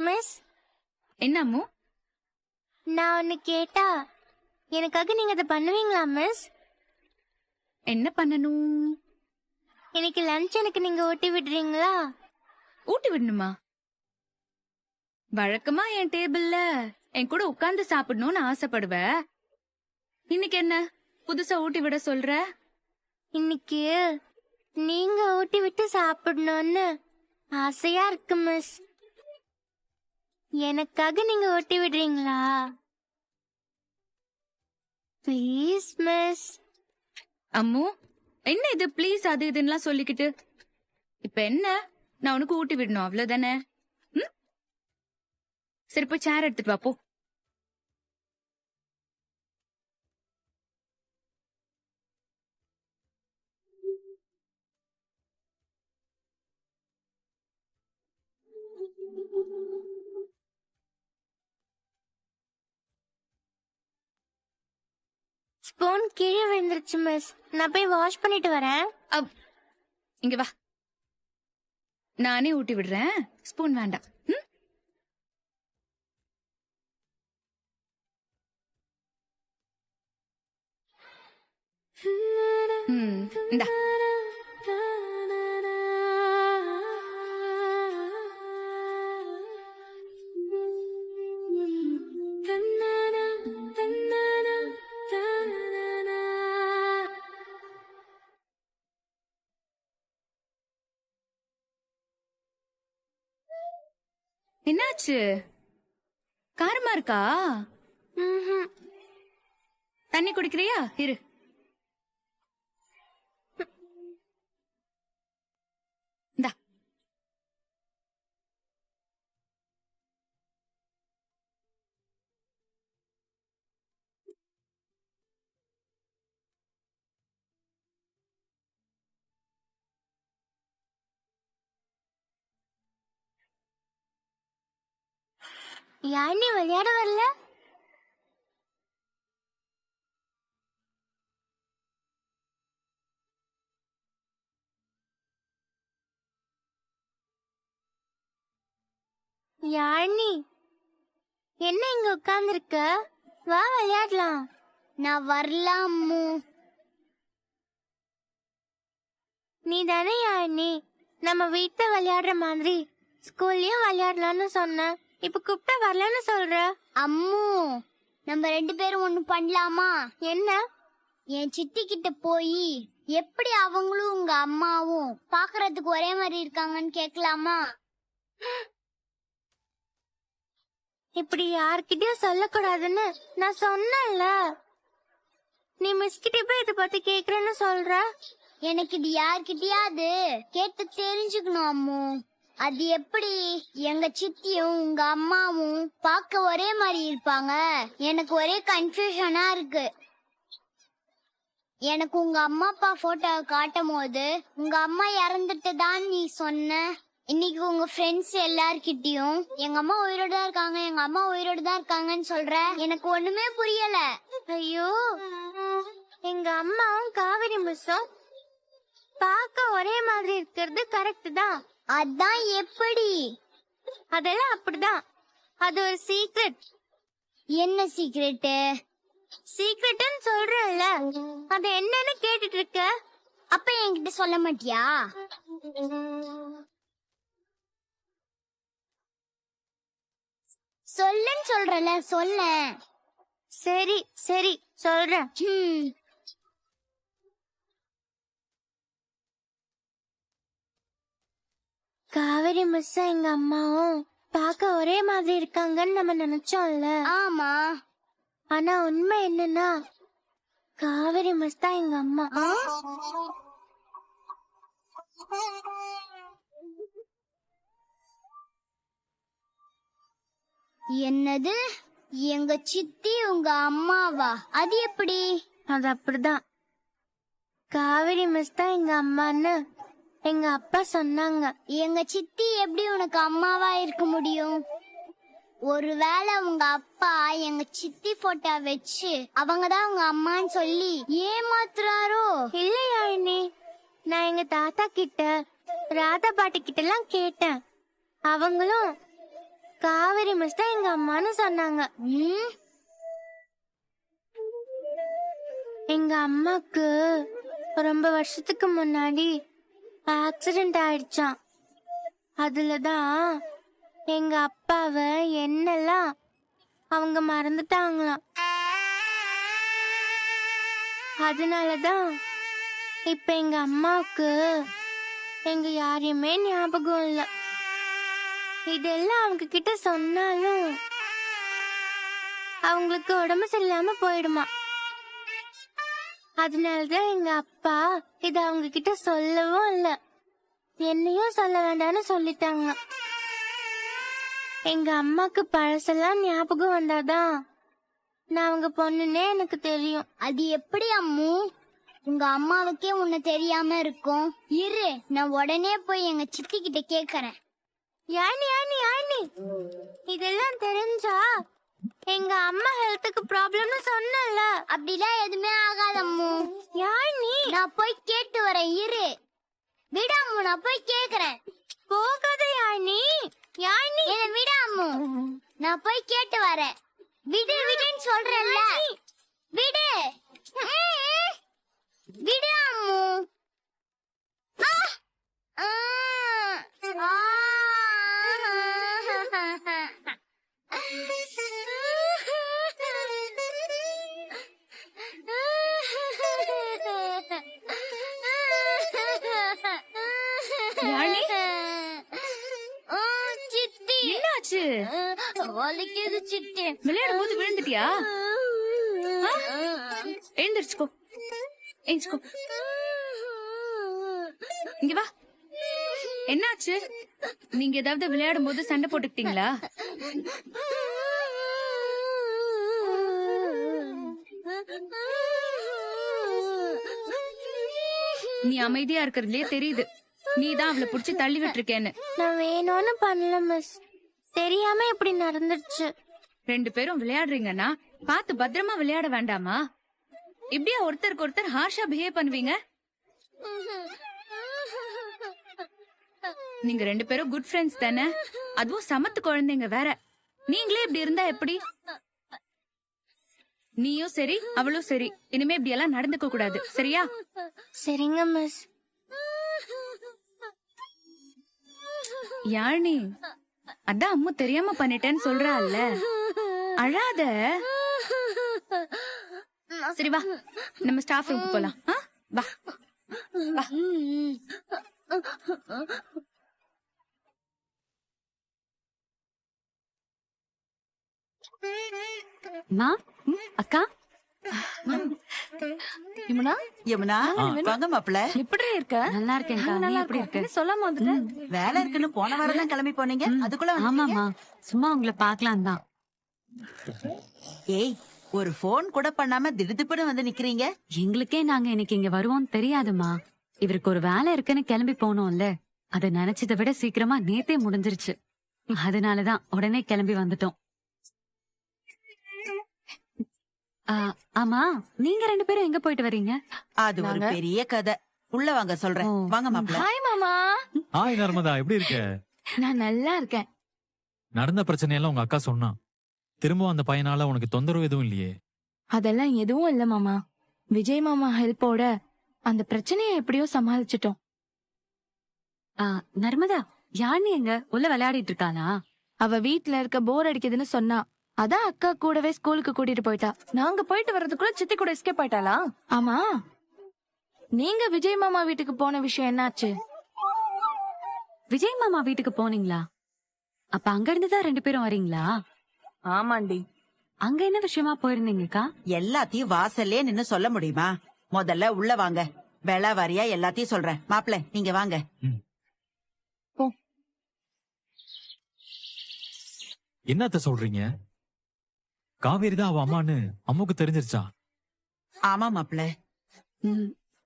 Miss, என்ன அம்மு? நான் ஒன்னு கேட்டா எனக்காக நீங்க அதை பண்ணுவீங்களா மிஸ்? என்ன பண்ணணும்? இன்னைக்கு லஞ்ச் எனக்கு நீங்க ஊட்டி விடுறீங்களா? ஊட்டி விடணுமா? வழக்கமா என் டேபிள்ல என் கூட உட்கார்ந்து சாப்பிடணும்னு ஆசைப்படுவ. இன்னைக்கு என்ன புதுசா ஊட்டி விட சொல்ற? இன்னைக்கு நீங்க ஊட்டி விட்டு சாப்பிடணும்னு ஆசையா இருக்கு மிஸ். எனக்காக நீங்க ஊட்டி விடுறீங்களா? Please miss. அம்மு, என்ன இது ப்ளீஸ் அது இதுன்னு சொல்லிக்கிட்டு? இப்ப என்ன, நான் உனக்கு ஊட்டி விடணும் அவ்வளவுதானே? சரி போய் சேர் எடுத்துட்டு வா போ. ஸ்பூன் கீழே விழுந்துருச்சு மிஸ். நான் போய் வாஷ் பண்ணிட்டு வரேன். இங்க வா, நானே ஊட்டி விடுறேன். ஸ்பூன் வேண்டாம். இந்தா. என்னாச்சு? காரமா இருக்கா? தண்ணி குடிக்கிறியா? இரு. இந்தா. யார் நீ விளையாட வரல? யாழ்னி, என்ன இங்க உட்கார்ந்துருக்க? வா விளையாடலாம். நான் வரலாம் அம்மு. நீ தானே யாழ்னி நம்ம வீட்டுல விளையாடுற மாதிரி ஸ்கூல்லயும் விளையாடலாம்னு சொன்ன. இப்ப கூப்பிட்டா வரலன்னு சொல்ற. அம்மு, நம்ம 2 பேரும் ஒண்ணு பண்ணலாமா? என்ன? என் சித்தி கிட்ட போய் எப்படி அவங்களும் உங்க அம்மாவும் பாக்குறதுக்கு ஒரே மாதிரி இருக்காங்கன்னு கேட்கலாமா? இப்படி யார்கிட்டயும் சொல்லக்கூடாதுன்னு நான் சொன்னேன்ல. நீ மிஸ் கிட்ட போய் இதை பத்தி கேக்குறேன்னு சொல்ற. எனக்கு இது யார்கிட்டயாவது கேட்டு தெரிஞ்சுக்கணும் அம்மு. அது எப்படி எங்க சித்தியும் உங்க அம்மாவும் பார்க்க ஒரே மாதிரி இருப்பாங்க? எனக்கு ஒரே கன்ஃபியூஷனா இருக்கு. எனக்கு உங்க அம்மா அப்பா போட்டோ காட்டும் போது உங்க அம்மா இறந்துட்டு தான் நீ சொன்ன. இன்னைக்கு உங்க ஃப்ரெண்ட்ஸ் எல்லார்கிட்டயும் எங்க அம்மா உயிரோட தான் இருக்காங்க, எங்க அம்மா உயிரோட தான் இருக்காங்கன்னு சொல்ற. எனக்கு ஒண்ணுமே புரியல. ஐயோ, எங்க அம்மாவும் காவிரி மிஸ்ஸும் பார்க்க ஒரே மாதிரி இருக்கிறது கரெக்ட் தான். அதான் எப்படி? அதெல்லாம் அப்படிதான். அது ஒரு சீக்ரெட். என்ன சீக்ரெட்? சீக்ரெட்னு சொல்றேன்ல, அது என்னன்னு கேட்டுட்டு இருக்க? அப்ப என்கிட்ட சொல்ல மாட்டியா? சொல்லுன்னு சொல்றல, சொல்ல. சரி சரி சொல்றேன். காவேரி மிஸ் எங்க அம்மாவும் பார்க்க ஒரே மாதிரி இருக்காங்கன்னு நம்ம நினைச்சோம்ல. ஆமா. ஆனா உண்மை என்னன்னா காவேரி மிஸ் தான் எங்க அம்மா. என்னது? எங்க சித்தி உங்க அம்மாவா? அது எப்படி? அது அப்படிதான். காவேரி மிஸ் தான் எங்க அம்மான்னு எங்க அப்பா சொன்னாங்க. எங்க சித்தி எப்படி உனக்கு அம்மாவா இருக்க முடியும்? ஒருவேளை உங்க அப்பா எங்க சித்தி போட்டோ வச்சு அவங்கதான் உங்க அம்மான்னு சொல்லி ஏமாத்துறாரோ? இல்லையா அண்ணி, நான் எங்க தாத்தா கிட்ட ராதா பாட்டி கிட்ட எல்லாம் கேட்டேன். அவங்களும் காவேரி மிஸ் தான் எங்க அம்மான்னு சொன்னாங்க. எங்க அம்மாக்கு ரொம்ப வருஷத்துக்கு முன்னாடி ஆக்சிடென்ட் ஆயிடுச்சான். அதுலதான் எங்க அப்பாவை என்னெல்லாம் அவங்க மறந்துட்டாங்களாம். அதனாலதான் இப்ப எங்க அம்மாவுக்கு எங்க யாரையுமே ஞாபகம் இல்ல. இதெல்லாம் அவங்க கிட்ட சொன்னாலும் அவங்களுக்கு உடம்பு சரியில்லாம போயிடுமா. அதனாலதான் எங்க அப்பா இத அவங்க கிட்ட சொல்லவும் இல்ல, என்னையும் சொல்ல வேண்டாம்னு சொல்லிட்டாங்க. எங்க அம்மாக்கு பழசெல்லாம் ஞாபகம் வந்தாதான் நான் அவங்க பொண்ணுன்னே எனக்கு தெரியும். அது எப்படி அம்மு உங்க அம்மாவுக்கே உன்னை தெரியாம இருக்கும்? இரு, நான் உடனே போய் எங்க சித்தி கிட்ட கேக்குறேன். யானி யானி யானி, இதெல்லாம் தெரிஞ்சா எங்க அம்மா ஹெல்த்துக்கு ப்ராப்ளம்னு சொன்னல. அப்படிலாம் எதுவுமே ஆகாது அம்மு. யானி, நான் போய் கேட்டு வரேன். இரு விட அம்மு, நான் போய் கேக்குறேன். போகாத யானி. யானி என்ன விட அம்மு, நான் போய் கேட்டு வரேன். விடு விடுன்னு சொல்றேன்ல, விடு விடு அம்மு. ஆ! ஆ! யாழி, ஆ, சித்தி, என்னாச்சு? வலிக்குது சித்தி. விளையாடும் போது விழுந்துட்டியா? எழுந்திருச்சுக்கோ, எழுந்துக்கோ. இங்க வா. என்னாச்சு? நீங்க ஏதாவது விளையாடும் போது சண்டை போட்டுக்கிட்டீங்களா? நீ அமைதியா இருக்கிறதுலயே தெரியுது நீ தான் அவளை புடிச்சு தள்ளி விட்டுருக்கேன்னு. நான் வேணும்னு பண்ணல மிஸ், தெரியாம இப்படி நடந்துருச்சு. 2 பேரும் விளையாடுறீங்கன்னா பார்த்து பத்திரமா விளையாட வேண்டாமா? இப்படியா ஒருத்தருக்கு ஒருத்தர் ஹார்ஷா பிஹேவ் பண்ணுவீங்க? நீங்க 2 பேரும் குட் ஃப்ரெண்ட்ஸ் தானே? அதுவும் சமத்து குழந்தைங்க வேற. நீங்களே இப்படி இருந்தா எப்படி? நீயும் சரி அவளும் சரி, இனிமே இப்படி எல்லாம் நடந்துக்க கூடாது, சரியா? சரிங்க மிஸ். யாழ்னி, அதான் அம்மு தெரியாம பண்ணிட்டேன்னு சொல்றாள்ல, அழாத. சரி வா, நம்ம ஸ்டாஃப் ரூமுக்கு போலாம். வா வா. மா, அக்கா, யமுனா, யமுனா, வாங்க மாப்பிள்ள. எப்படி இருக்க? நல்லா இருக்கேன்க்கா. நீ எப்படி இருக்க? என்ன சொல்லாம வந்துட்ட? வேலை இருக்குன்னு போன வாரம் தான் கிளம்பி போனீங்க, அதுக்குள்ள ஆமாமா, சும்மா உங்களை பாக்கலாம் தான். ஏய், ஒரு போன் கூட பண்ணாம திடுதிப்புன்னு வந்து நிக்கிறீங்க. எங்களுக்கே நாங்க இன்னைக்கு இங்க வருவோம் தெரியாதுமா. இவருக்கு ஒரு வேலை இருக்குன்னு கிளம்பி போனோம்ல, அத நினைச்சதை விட சீக்கிரமா நேத்தே முடிஞ்சிருச்சு. அதனாலதான் உடனே கிளம்பி வந்துட்டோம். ஆமா, நீங்க 2 பேரும் எங்க போயிட்டு வரீங்க? அது ஒரு பெரிய கதை, உள்ள வாங்க சொல்றேன். வாங்க மாப்பிள்ள. ஹாய் மாமா. ஹாய் நர்மதா, எப்படி இருக்க? நான் நல்லா இருக்கேன். நடந்த பிரச்சனையெல்லாம் உங்க அக்கா சொன்னா. திரும்ப அந்த பையனால உனக்கு தொந்தரவு எதுவும் இல்லையே? அதெல்லாம் எதுவும் இல்ல மாமா. விஜய் மாமா ஹெல்ப்போட அந்த பிரச்சனையை எப்படியோ சமாளிச்சிட்டோம். நர்மதா, யாழ்னி எங்க உள்ள விளையாடிட்டு இருக்காளா? அவ வீட்ல இருக்க போர் அடிக்குதுன்னு சொன்னா, அதான் அக்கா கூடவே ஸ்கூலுக்கு கூட்டிட்டு போயிட்டா. நாங்க போயிட்டு வர்றதுக்குள்ள சித்தி கூட எஸ்கேப் ஆயிட்டாளா? ஆமா, நீங்க விஜய் மாமா வீட்டுக்கு போன விஷயம் என்னாச்சு? விஜய் மாமா வீட்டுக்கு போனீங்களா? அப்ப அங்க இருந்துதான் 2 பேரும் வரீங்களா? ஆமாண்டி. அங்க என்ன விஷயமா போயிருந்தீங்கக்கா? எல்லாத்தையும் வாசல்லே நின்னு சொல்ல முடியுமா? முதல்ல உள்ள வாங்க, வேளா வாரியா எல்லாத்தையும் சொல்றேன். மாப்பிள்ள, நீங்க வாங்க. என்னத்த சொல்றீங்க? காவேரி தான் அவ அம்மான்னு அம்முக்கு தெரிஞ்சிருச்சா? ஆமா மாப்பிள்ள.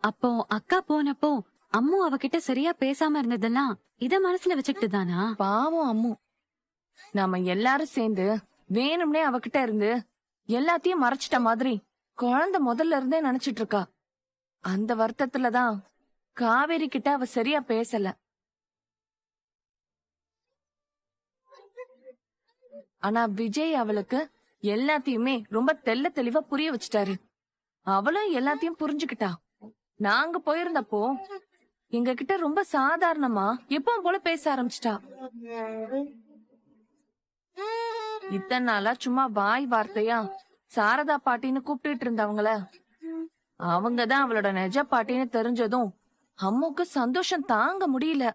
அப்போ அக்கா போனப்போ அம்மு அவகிட்ட சரியா பேசாம இருந்ததெல்லாம் இத மனசுல வச்சுக்கிட்டு தானா? பாவம் அம்மு. நாம எல்லாரும் சேர்ந்து வேணும்னே அவகிட்ட இருந்து எல்லாத்தையும் மறைச்சிட்ட மாதிரி குழந்தை முதல்ல இருந்தே நினைச்சிட்டு இருக்கா. அந்த வருத்தத்துலதான் காவேரி கிட்ட அவ சரியா பேசல. ஆனா விஜய் அவளுக்கு எல்லாத்தையுமே ரொம்ப தெள்ள தெளிவா புரிய வச்சுட்டாரு. அவளும் எல்லாத்தையும் புரிஞ்சுக்கிட்டா. நாங்க போயிருந்தப்போ எங்க கிட்ட ரொம்ப சாதாரணமா எப்பவும் போல பேச ஆரம்பிச்சிட்டா. இத்தனை நாளா சும்மா வாய் வார்த்தையா சாரதா பாட்டின்னு கூப்பிட்டு இருந்தவங்கள அவங்கதான் அவளோட நிஜ பாட்டின்னு தெரிஞ்சதும் அம்முக்கு சந்தோஷம் தாங்க முடியல.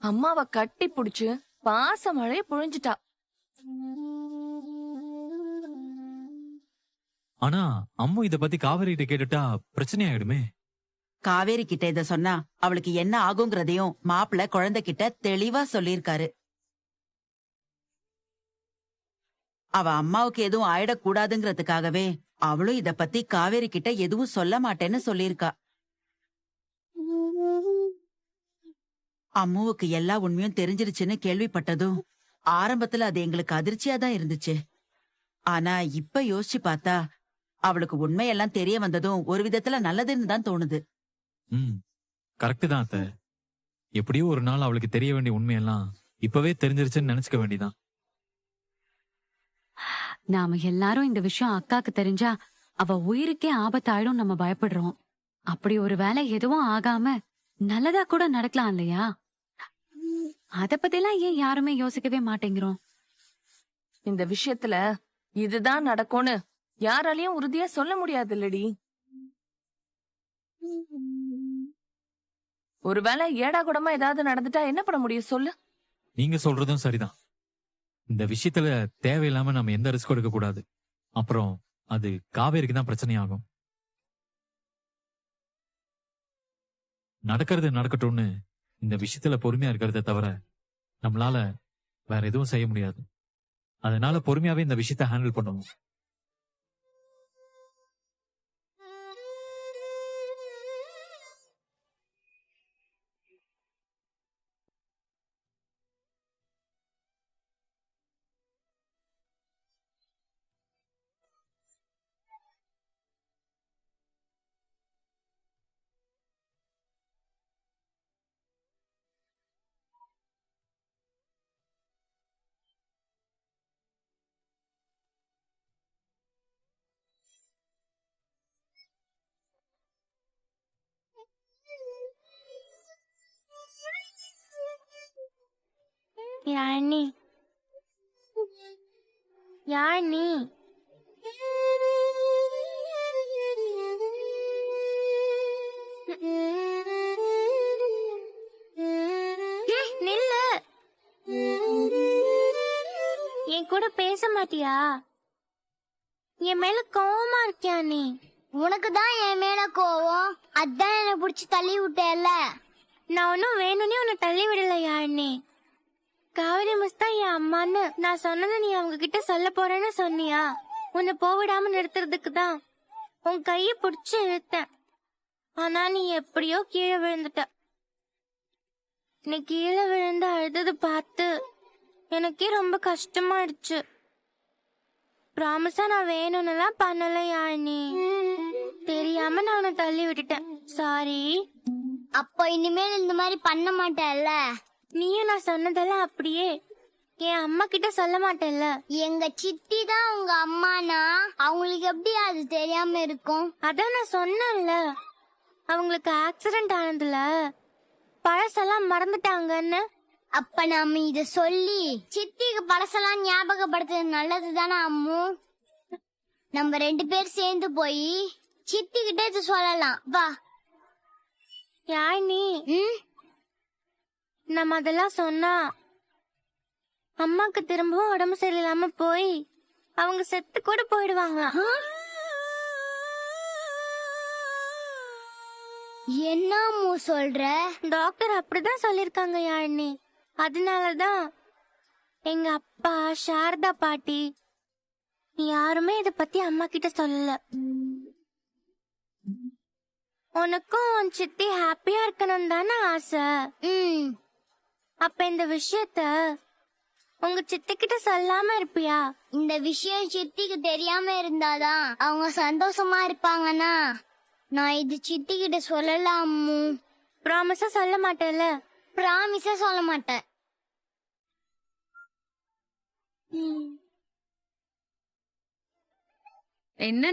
அம்மாவை கட்டி புடிச்சு பாசமழைய புழிஞ்சிட்டா. ஆனா அம்மு இத பத்தி காவேரி கிட்ட கேட்டுட்டா பிரச்சனை ஆயிடுமே. காவேரி கிட்ட இத சொன்னா அவளுக்கு என்ன ஆகுங்கிறதையும் மாப்பிள்ள குழந்தை கிட்ட தெளிவா சொல்லிருக்காரு. அவ அம்மாவுக்கு எதுவும் ஆயிடக்கூடாதுங்கிறதுக்காகவே அவளும் இத பத்தி காவேரி கிட்ட எதுவும் சொல்ல மாட்டேன்னு சொல்லிருக்கா. அம்முவுக்கு எல்லா உண்மையும் தெரிஞ்சிருச்சுன்னு கேள்விப்பட்டதும் ஆரம்பத்துல அது எங்களுக்கு அதிர்ச்சியா தான் இருந்துச்சு. ஆனா இப்ப யோசிச்சு பார்த்தா அவளுக்கு உண்மையெல்லாம் தெரிய வந்ததும் ஒரு விதத்துல நல்லதுன்னு தான் தோணுது. கரெக்ட் தான் அத்தை. எப்படியோ ஒரு நாள் அவளுக்கு தெரிய வேண்டிய உண்மையெல்லாம் இப்பவே தெரிஞ்சிருச்சுன்னு நினைச்சுக்க வேண்டியதான். நாம எல்லாரும் இந்த விஷயம் அக்காக்கு தெரிஞ்சா அவ உயிருக்கே ஆபத்தாயிடும் நம்ம பயப்படுறோம். அப்படி ஒரு வேலை எதுவும் ஆகாம நல்லதா கூட நடக்கலாம் இல்லையா? அத பத்திலாம் ஏன் யாருமே யோசிக்கவே மாட்டேங்கிறோம்? இந்த விஷயத்துல இதுதான் நடக்கும்னு யாராலையும் உறுதியா சொல்ல முடியாது இல்லடி. ஒருவேளை ஏடா கூடமா ஏதாவது நடந்துட்டா என்ன பண்ண முடியும் சொல்லு? நீங்க சொல்றதும் சரிதான். இந்த விஷயத்துல தேவையில்லாம நம்ம எந்த ரிஸ்க் எடுக்க கூடாது. அப்புறம் அது காவேரிக்கு தான் பிரச்சனையாகும். நடக்கிறது நடக்கட்டும்னு இந்த விஷயத்துல பொறுமையா இருக்கிறத தவிர நம்மளால வேற எதுவும் செய்ய முடியாது. அதனால பொறுமையாவே இந்த விஷயத்த ஹேண்டில் பண்ணுவோம். யாழினி, யாழினி, நில்லு. என் கூட பேச மாட்டியா? என் மேல கோவமா இருக்கியா நீ? உனக்கு தான் என் மேல கோவம். அதான் என்ன புடிச்சு தள்ளி விட்டேல்ல. நான் ஒன்னும் வேணும்னே உன்னை தள்ளி விடல யாழினி. காவேரி மிஸ் தான் என் அம்மான்னு நான் சொன்னதை நீ அவங்க கிட்ட சொல்ல போறேன்னு சொன்னியா? உன்னை போவிடாம நிறுத்துறதுக்கு தான் உன் கைய புடிச்சு இழுத்தேன். ஆனா நீ எப்படியோ கீழே விழுந்துட்ட. நீ கீழே விழுந்து அழுதது பார்த்து எனக்கே ரொம்ப கஷ்டமாயிடுச்சு. ப்ராமிஸா நான் வேணும்னுலாம் பண்ணல யாழினி. தெரியாம நான் உன்னை தள்ளி விட்டுட்டேன். சாரி. அப்போ இனிமேல் இந்த மாதிரி பண்ண மாட்டேல்ல? நீயும் நான் சொன்னதெல்லாம் அப்படியே என் அம்மா கிட்ட சொல்ல மாட்டேல்ல? எங்க சித்தி தான் உங்க அம்மானா அவங்களுக்கு எப்படி அது தெரியாம இருக்கும்? அதான் நான் சொன்னேன்ல, அவங்களுக்கு ஆக்சிடென்ட் ஆனதுல பழசெல்லாம் மறந்துட்டாங்கன்னு. அப்ப நாம இத சொல்லி சித்திக்கு பழசெல்லாம் ஞாபகப்படுத்துறது நல்லது தானே அம்மு? நம்ம 2 பேர் சேர்ந்து போய் சித்தி கிட்ட இது சொல்லலாம். வா. யாழினி, நம்ம அதெல்லாம் சொன்னா அம்மாக்கு திரும்பவும் உடம்பு சரியில்லாம போய் அவங்க செத்து கூட போயிடுவாங்க. என்ன அம்மு சொல்ற? டாக்டர் அப்படிதான் சொல்லிருக்காங்க யாழினி. அதனாலதான் எங்க அப்பா, சாரதா பாட்டி யாருமே இத பத்தி அம்மா கிட்ட சொல்லல. உனக்கும் உன் சித்தி ஹாப்பியா இருக்கணும் தானே ஆசை? அப்ப இந்த விஷயத்த உங்க சித்தி கிட்ட சொல்லாம இருப்பியா? இந்த விஷயம் சித்திக்கு தெரியாம இருந்தாதான் அவங்க சந்தோஷமா இருப்பாங்கன்னா நான் இது சித்தி கிட்ட சொல்லலாம் அம்மு. ப்ராமிஸா சொல்ல மாட்டேல்ல? ப்ராமிஸா சொல்ல மாட்டேன். என்ன